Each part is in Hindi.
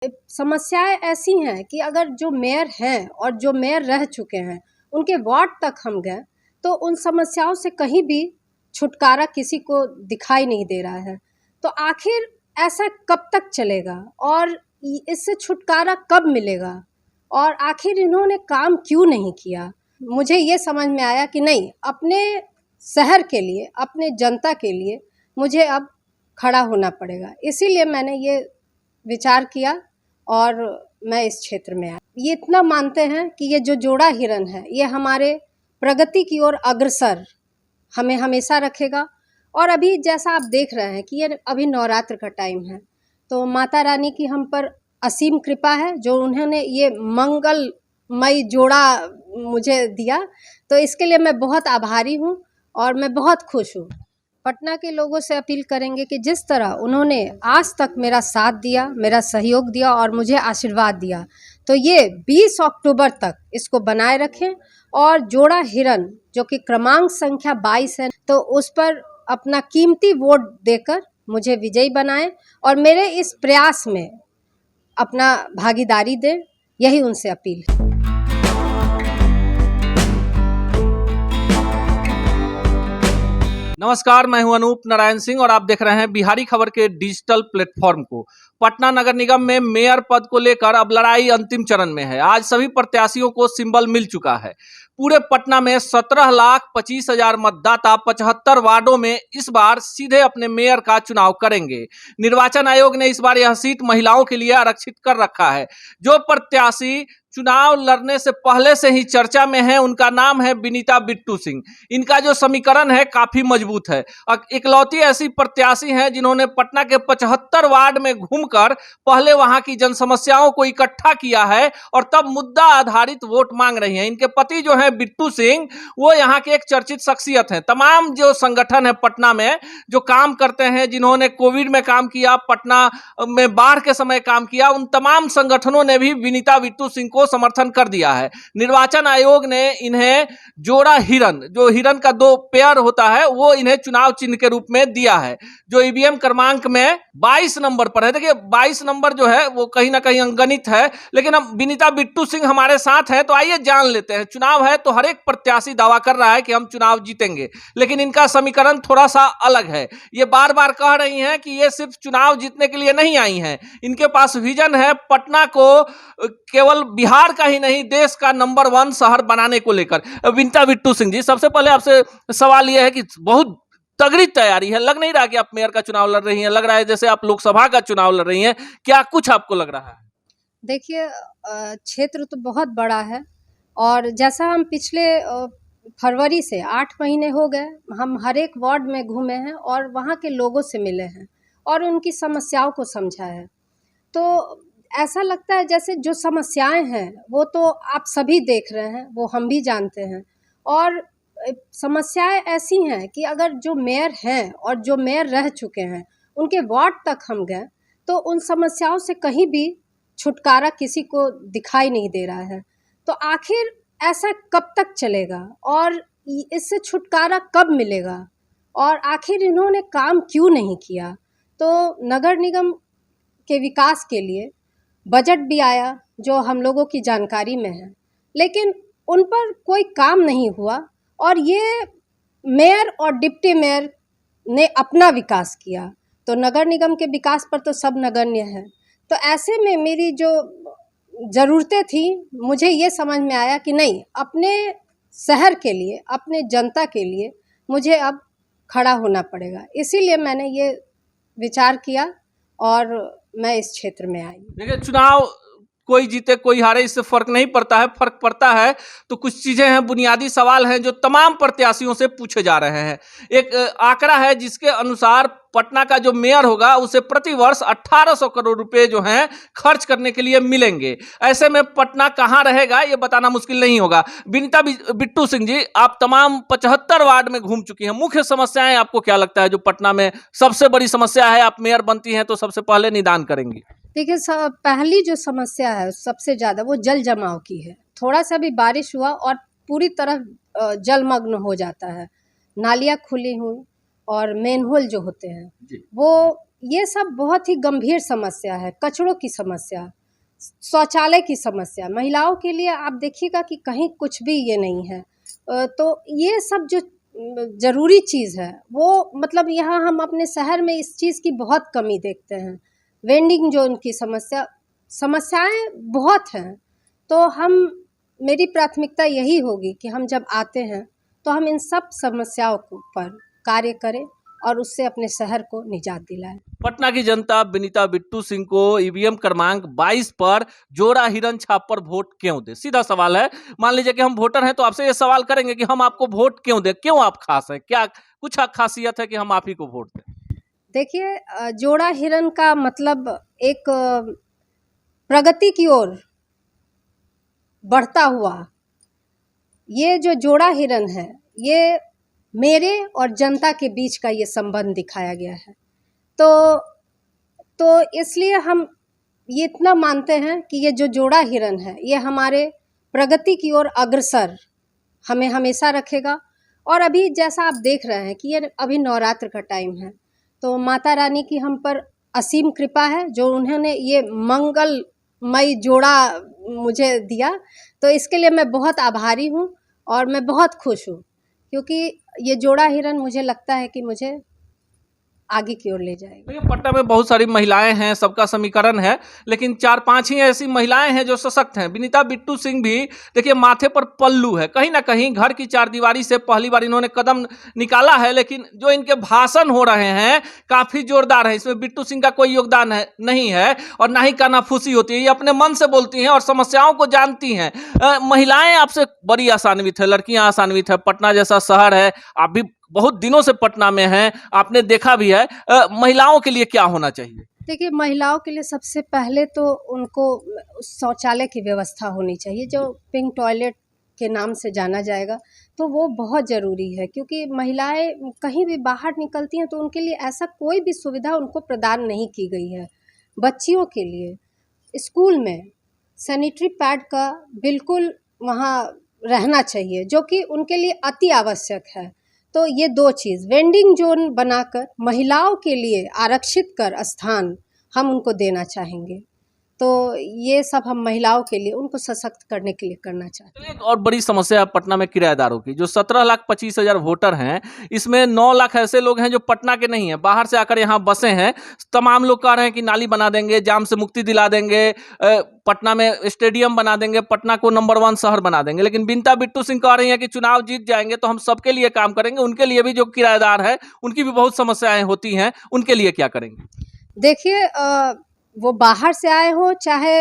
समस्याएं ऐसी हैं कि अगर जो मेयर हैं और जो मेयर रह चुके हैं उनके वार्ड तक हम गए तो उन समस्याओं से कहीं भी छुटकारा किसी को दिखाई नहीं दे रहा है। तो आखिर ऐसा कब तक चलेगा और इससे छुटकारा कब मिलेगा और आखिर इन्होंने काम क्यों नहीं किया। मुझे ये समझ में आया कि नहीं, अपने शहर के लिए, अपने जनता के लिए मुझे अब खड़ा होना पड़ेगा। इसीलिए मैंने ये विचार किया और मैं इस क्षेत्र में आया। ये इतना मानते हैं कि ये जो जोड़ा हिरन है ये हमारे प्रगति की ओर अग्रसर हमें हमेशा रखेगा। और अभी जैसा आप देख रहे हैं कि ये अभी नवरात्र का टाइम है, तो माता रानी की हम पर असीम कृपा है जो उन्होंने ये मंगलमय जोड़ा मुझे दिया, तो इसके लिए मैं बहुत आभारी हूँ और मैं बहुत खुश हूँ। पटना के लोगों से अपील करेंगे कि जिस तरह उन्होंने आज तक मेरा साथ दिया, मेरा सहयोग दिया और मुझे आशीर्वाद दिया, तो ये 20 अक्टूबर तक इसको बनाए रखें और जोड़ा हिरन जो कि क्रमांक संख्या 22 है, तो उस पर अपना कीमती वोट देकर मुझे विजयी बनाएं और मेरे इस प्रयास में अपना भागीदारी दें। यही उनसे अपील है। नमस्कार, मैं हूं अनूप नारायण सिंह और आप देख रहे हैं बिहारी खबर के डिजिटल प्लेटफॉर्म को। पटना नगर निगम में मेयर पद को लेकर अब लड़ाई अंतिम चरण में है। आज सभी प्रत्याशियों को सिंबल मिल चुका है। पूरे पटना में 17,25,000 मतदाता 75 वार्डों में इस बार सीधे अपने मेयर का चुनाव करेंगे। निर्वाचन आयोग ने इस बार यह सीट महिलाओं के लिए आरक्षित कर रखा है। जो प्रत्याशी चुनाव लड़ने से पहले से ही चर्चा में है उनका नाम है विनीता बिट्टू सिंह। इनका जो समीकरण है काफी मजबूत है। इकलौती ऐसी प्रत्याशी हैं जिन्होंने पटना के 75 वार्ड में घूमकर पहले वहां की जन समस्याओं को इकट्ठा किया है और तब मुद्दा आधारित वोट मांग रही हैं। इनके पति जो है बिट्टू सिंह, वो यहाँ के एक चर्चित शख्सियत हैं। तमाम जो संगठन है पटना में जो काम करते हैं, जिन्होंने कोविड में काम किया, पटना में बाढ़ के समय काम किया, उन तमाम संगठनों ने भी विनीता बिट्टू सिंह को समर्थन कर दिया है। निर्वाचन आयोग ने इन्हें जोड़ा हिरन, जो हिरन का 2 पेयर होता है, वो इन्हें चुनाव चिन्ह के रूप में दिया है, जो ईवीएम क्रमांक में 22 नंबर पर है। देखिए 22 नंबर जो है वो कहीं ना कहीं अंगणित है, लेकिन हम विनीता बिट्टू सिंह हमारे साथ हैं तो आइए जान लेते हैं। चुनाव है तो हर एक प्रत्याशी दावा कर रहा है कि हम चुनाव जीतेंगे, लेकिन इनका समीकरण थोड़ा सा अलग है। ये बार बार कह रही हैं कि ये सिर्फ चुनाव जीतने के लिए नहीं आई हैं, इनके पास विजन है पटना को केवल बिहार का ही नहीं देश का नंबर 1 शहर बनाने को लेकर। विनीता बिट्टू सिंह जी, सबसे पहले आपसे सवाल यह है कि बहुत तगड़ी तैयारी है, लग नहीं रहा कि आप मेयर का चुनाव लड़ रही हैं, लग रहा है जैसे आप लोकसभा का चुनाव लड़ रही हैं। क्या कुछ आपको लग रहा है? देखिए, क्षेत्र तो बहुत बड़ा है और जैसा हम पिछले फरवरी से 8 महीने हो गए, हम हर एक वार्ड में घूमे हैं और वहाँ के लोगों से मिले हैं और उनकी समस्याओं को समझा है। तो ऐसा लगता है जैसे जो समस्याएं हैं वो तो आप सभी देख रहे हैं, वो हम भी जानते हैं। और समस्याएं ऐसी हैं कि अगर जो मेयर हैं और जो मेयर रह चुके हैं उनके वार्ड तक हम गए तो उन समस्याओं से कहीं भी छुटकारा किसी को दिखाई नहीं दे रहा है। तो आखिर ऐसा कब तक चलेगा और इससे छुटकारा कब मिलेगा और आखिर इन्होंने काम क्यों नहीं किया। तो नगर निगम के विकास के लिए बजट भी आया जो हम लोगों की जानकारी में है, लेकिन उन पर कोई काम नहीं हुआ और ये मेयर और डिप्टी मेयर ने अपना विकास किया, तो नगर निगम के विकास पर तो सब नगण्य है। तो ऐसे में मेरी जो ज़रूरतें थी, मुझे ये समझ में आया कि नहीं, अपने शहर के लिए, अपने जनता के लिए मुझे अब खड़ा होना पड़ेगा। इसीलिए मैंने ये विचार किया और मैं इस क्षेत्र में आई। देखिए, चुनाव कोई जीते कोई हारे इससे फर्क नहीं पड़ता है। फर्क पड़ता है तो कुछ चीजें हैं, बुनियादी सवाल हैं जो तमाम प्रत्याशियों से पूछे जा रहे हैं। एक आंकड़ा है जिसके अनुसार पटना का जो मेयर होगा उसे प्रति वर्ष 1800 करोड़ रुपए जो हैं खर्च करने के लिए मिलेंगे। ऐसे में पटना कहां रहेगा ये बताना मुश्किल नहीं होगा। विनीता बिट्टू सिंह जी, आप तमाम 75 वार्ड में घूम चुकी हैं, मुख्य समस्याएं आपको क्या लगता है जो पटना में सबसे बड़ी समस्या है? आप मेयर बनती हैं तो सबसे पहले निदान करेंगी। देखिए, पहली जो समस्या है सबसे ज़्यादा वो जल जमाव की है। थोड़ा सा भी बारिश हुआ और पूरी तरह जलमग्न हो जाता है, नालियाँ खुली हुई और मेनहोल जो होते हैं वो ये सब बहुत ही गंभीर समस्या है। कचड़ों की समस्या, शौचालय की समस्या, महिलाओं के लिए आप देखिएगा कि कहीं कुछ भी ये नहीं है। तो ये सब जो ज़रूरी चीज़ है वो मतलब यहाँ हम अपने शहर में इस चीज़ की बहुत कमी देखते हैं। वेंडिंग जोन की समस्याएं बहुत हैं। तो मेरी प्राथमिकता यही होगी कि हम जब आते हैं तो हम इन सब समस्याओं पर कार्य करें और उससे अपने शहर को निजात दिलाएं। पटना की जनता विनीता बिट्टू सिंह को ईवीएम क्रमांक 22 पर जोड़ा हिरन छाप पर वोट क्यों दे? सीधा सवाल है। मान लीजिए कि हम वोटर हैं तो आपसे ये सवाल करेंगे कि हम आपको वोट क्यों दें, क्यों आप खास हैं, क्या कुछ खासियत है कि हम आप ही को वोट दें? देखिए, जोड़ा हिरन का मतलब एक प्रगति की ओर बढ़ता हुआ ये जो जोड़ा हिरन है, ये मेरे और जनता के बीच का ये संबंध दिखाया गया है। तो इसलिए हम ये इतना मानते हैं कि ये जो जोड़ा हिरन है ये हमारे प्रगति की ओर अग्रसर हमें हमेशा रखेगा। और अभी जैसा आप देख रहे हैं कि ये अभी नवरात्र का टाइम है, तो माता रानी की हम पर असीम कृपा है जो उन्होंने ये मंगलमय जोड़ा मुझे दिया। तो इसके लिए मैं बहुत आभारी हूँ और मैं बहुत खुश हूँ, क्योंकि ये जोड़ा हिरन मुझे लगता है कि मुझे आगे की ओर ले जाएगा। देखिए, पटना में बहुत सारी महिलाएं हैं, सबका समीकरण है, लेकिन 4-5 ही ऐसी महिलाएं हैं जो सशक्त हैं। विनीता बिट्टू सिंह भी देखिए माथे पर पल्लू है, कहीं ना कहीं घर की चारदीवारी से पहली बार इन्होंने कदम निकाला है, लेकिन जो इनके भाषण हो रहे हैं काफी जोरदार है। इसमें बिट्टू सिंह का कोई योगदान नहीं है और ना ही कानाफूसी होती है। ये अपने मन से बोलती हैं और समस्याओं को जानती हैं। महिलाएं आपसे बड़ी आसान्वित है, लड़कियां आसान्वित है। पटना जैसा शहर है, आप भी बहुत दिनों से पटना में हैं, आपने देखा भी है। महिलाओं के लिए क्या होना चाहिए? देखिए, महिलाओं के लिए सबसे पहले तो उनको शौचालय की व्यवस्था होनी चाहिए, जो पिंक टॉयलेट के नाम से जाना जाएगा। तो वो बहुत ज़रूरी है, क्योंकि महिलाएं कहीं भी बाहर निकलती हैं तो उनके लिए ऐसा कोई भी सुविधा उनको प्रदान नहीं की गई है। बच्चियों के लिए स्कूल में सैनिटरी पैड का बिल्कुल वहाँ रहना चाहिए, जो कि उनके लिए अति आवश्यक है। तो ये दो चीज़, वेंडिंग जोन बनाकर महिलाओं के लिए आरक्षित कर स्थान हम उनको देना चाहेंगे। तो ये सब हम महिलाओं के लिए, उनको सशक्त करने के लिए करना चाहते हैं। एक और बड़ी समस्या है पटना में किराएदारों की। जो 17,25,000 वोटर हैं, इसमें 9 लाख ऐसे लोग हैं जो पटना के नहीं हैं, बाहर से आकर यहाँ बसे हैं। तमाम लोग कह रहे हैं कि नाली बना देंगे, जाम से मुक्ति दिला देंगे, पटना में स्टेडियम बना देंगे, पटना को नंबर 1 शहर बना देंगे। लेकिन विनीता बिट्टू सिंह कह रही हैं कि चुनाव जीत जाएंगे तो हम सबके लिए काम करेंगे। उनके लिए भी जो किराएदार है उनकी भी बहुत समस्याएं होती हैं, उनके लिए क्या करेंगे? देखिए, वो बाहर से आए हो चाहे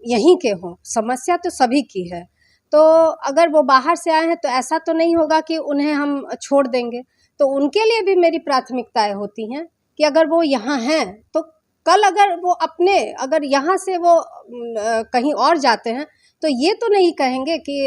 यहीं के हों, समस्या तो सभी की है। तो अगर वो बाहर से आए हैं तो ऐसा तो नहीं होगा कि उन्हें हम छोड़ देंगे। तो उनके लिए भी मेरी प्राथमिकताएं होती हैं कि अगर वो यहाँ हैं तो कल अगर वो अगर यहाँ से वो कहीं और जाते हैं तो ये तो नहीं कहेंगे कि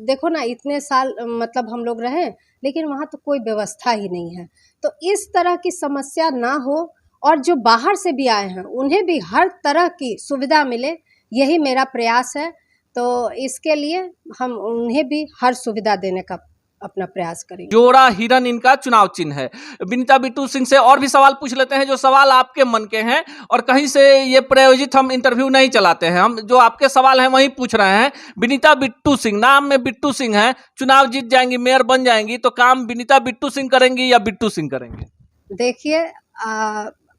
देखो ना, इतने साल मतलब हम लोग रहें लेकिन वहाँ तो कोई व्यवस्था ही नहीं है। तो इस तरह की समस्या ना हो और जो बाहर से भी आए हैं उन्हें भी हर तरह की सुविधा मिले, यही मेरा प्रयास है। तो इसके लिए हम उन्हें भी हर सुविधा देने का अपना प्रयास करेंगे। जोड़ा हिरन इनका चुनाव चिन्ह है। विनीता बिट्टू सिंह से और भी सवाल पूछ लेते हैं जो सवाल आपके मन के हैं, और कहीं से ये प्रायोजित हम इंटरव्यू नहीं चलाते हैं। हम जो आपके सवाल हैं वही पूछ रहे हैं। विनीता बिट्टू सिंह, नाम में बिट्टू सिंह है, चुनाव जीत जाएंगी, मेयर बन जाएंगी, तो काम विनीता बिट्टू सिंह करेंगी या बिट्टू सिंह करेंगे? देखिए,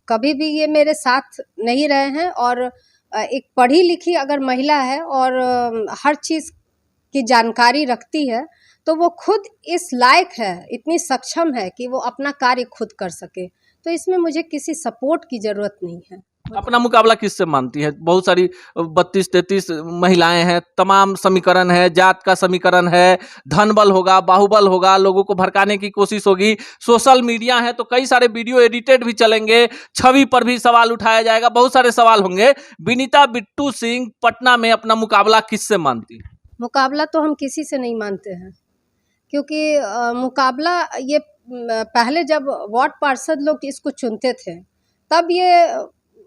कभी भी ये मेरे साथ नहीं रहे हैं और एक पढ़ी लिखी अगर महिला है और हर चीज़ की जानकारी रखती है तो वो खुद इस लायक है, इतनी सक्षम है कि वो अपना कार्य खुद कर सके। तो इसमें मुझे किसी सपोर्ट की ज़रूरत नहीं है। अपना मुकाबला किससे मानती है? बहुत सारी 32-33 महिलाएं हैं, तमाम समीकरण है, जात का समीकरण है, धन बल होगा, बाहुबल होगा, लोगों को भड़काने की कोशिश होगी, सोशल मीडिया है तो कई सारे वीडियो एडिटेड भी चलेंगे, छवि पर भी सवाल उठाया जाएगा, बहुत सारे सवाल होंगे। विनीता बिट्टू सिंह पटना में अपना मुकाबला किससे मानती है? मुकाबला तो हम किसी से नहीं मानते हैं, क्योंकि मुकाबला ये पहले जब वार्ड पार्षद लोग इसको चुनते थे तब ये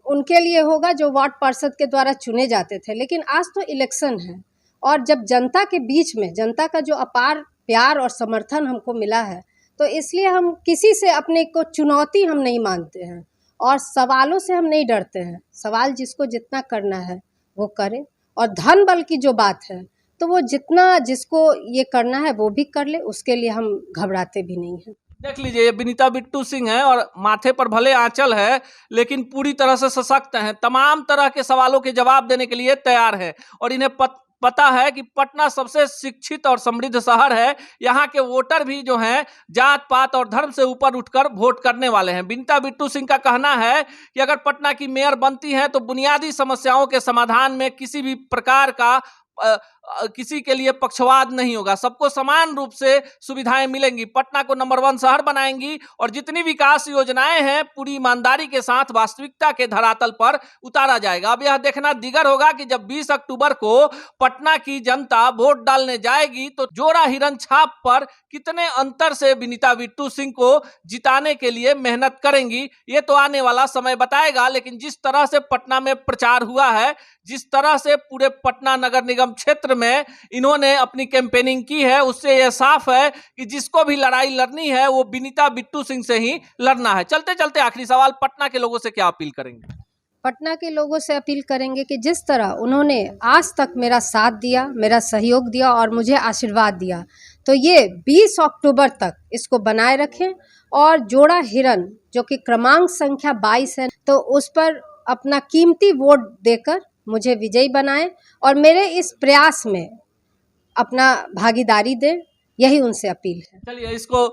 उनके लिए होगा जो वार्ड पार्षद के द्वारा चुने जाते थे। लेकिन आज तो इलेक्शन है और जब जनता के बीच में जनता का जो अपार प्यार और समर्थन हमको मिला है, तो इसलिए हम किसी से अपने को चुनौती हम नहीं मानते हैं। और सवालों से हम नहीं डरते हैं। सवाल जिसको जितना करना है वो करे, और धन बल की जो बात है तो वो जितना जिसको ये करना है वो भी कर ले, उसके लिए हम घबराते भी नहीं हैं। देख लीजिए, ये विनीता बिट्टू सिंह हैं और माथे पर भले आंचल है लेकिन पूरी तरह से सशक्त हैं, तमाम तरह के सवालों के जवाब देने के लिए तैयार है। और इन्हें पता है कि पटना सबसे शिक्षित और समृद्ध शहर है, यहाँ के वोटर भी जो हैं जात पात और धर्म से ऊपर उठकर वोट करने वाले हैं। विनीता बिट्टू सिंह का कहना है कि अगर पटना की मेयर बनती हैं तो बुनियादी समस्याओं के समाधान में किसी भी प्रकार का किसी के लिए पक्षवाद नहीं होगा, सबको समान रूप से सुविधाएं मिलेंगी। पटना को नंबर 1 शहर बनाएंगी और जितनी विकास योजनाएं हैं पूरी ईमानदारी के साथ वास्तविकता के धरातल पर उतारा जाएगा। अब यह देखना दिगर होगा कि जब 20 अक्टूबर को पटना की जनता वोट डालने जाएगी तो जोरा हिरन छाप पर कितने अंतर से विनीता बिट्टू सिंह को जिताने के लिए मेहनत करेंगी, ये तो आने वाला समय बताएगा। लेकिन जिस तरह से पटना में प्रचार हुआ है, जिस तरह से पूरे पटना नगर निगम क्षेत्र में इन्होंने अपनी कैंपेनिंग की है, उससे यह साफ है कि जिसको भी लड़ाई लड़नी है वो विनीता बिट्टू सिंह से ही लड़ना है। चलते चलते आखिरी सवाल, पटना के लोगों से क्या अपील करेंगे? पटना के लोगों से अपील करेंगे कि जिस तरह उन्होंने आज तक मेरा साथ दिया, मेरा सहयोग दिया और मुझे आशीर्वाद दिया, तो ये 20 अक्टूबर तक इसको बनाए रखें और जोड़ा हिरन जो कि क्रमांक संख्या 22 है, तो उस पर अपना कीमती वोट देकर मुझे विजयी बनाएं और मेरे इस प्रयास में अपना भागीदारी दें, यही उनसे अपील है। चलिए, इसको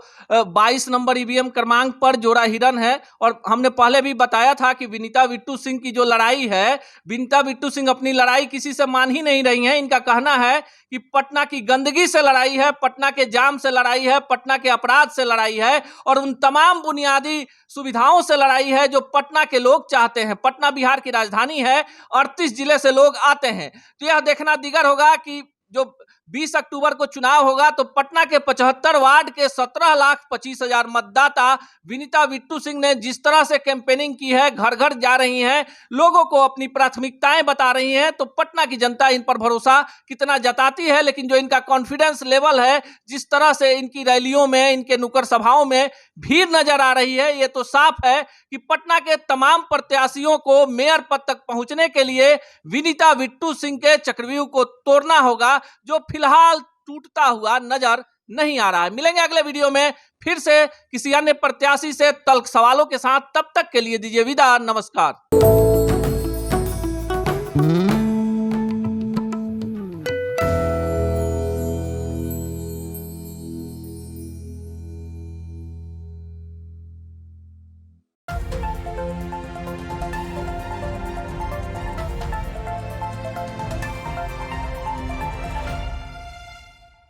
22 नंबर ईवीएम क्रमांक पर जोड़ा हिरन है। और हमने पहले भी बताया था कि विनीता बिट्टू सिंह की जो लड़ाई है, विनीता बिट्टू सिंह अपनी लड़ाई किसी से मान ही नहीं रही है। इनका कहना है कि पटना की गंदगी से लड़ाई है, पटना के जाम से लड़ाई है, पटना के अपराध से लड़ाई है और उन तमाम बुनियादी सुविधाओं से लड़ाई है जो पटना के लोग चाहते हैं। पटना बिहार की राजधानी है, 38 जिले से लोग आते हैं। तो यह देखना दिगर होगा कि जो 20 अक्टूबर को चुनाव होगा तो पटना के 75 वार्ड के 17,25,000 मतदाता विनीता बिट्टू सिंह ने जिस तरह से कैंपेनिंग की है, घर घर जा रही हैं, लोगों को अपनी प्राथमिकताएं बता रही हैं, तो पटना की जनता इन पर भरोसा कितना जताती है। लेकिन जो इनका कॉन्फिडेंस लेवल है, जिस तरह से इनकी रैलियों में, इनके नुक्कड़ सभाओं में भीड़ नजर आ रही है, ये तो साफ है कि पटना के तमाम प्रत्याशियों को मेयर पद तक पहुंचने के लिए विनीता बिट्टू सिंह के चक्रव्यूह को तोड़ना होगा, जो फिलहाल टूटता हुआ नजर नहीं आ रहा है। मिलेंगे अगले वीडियो में फिर से किसी अन्य प्रत्याशी से तल्ख सवालों के साथ। तब तक के लिए दीजिए विदा, नमस्कार।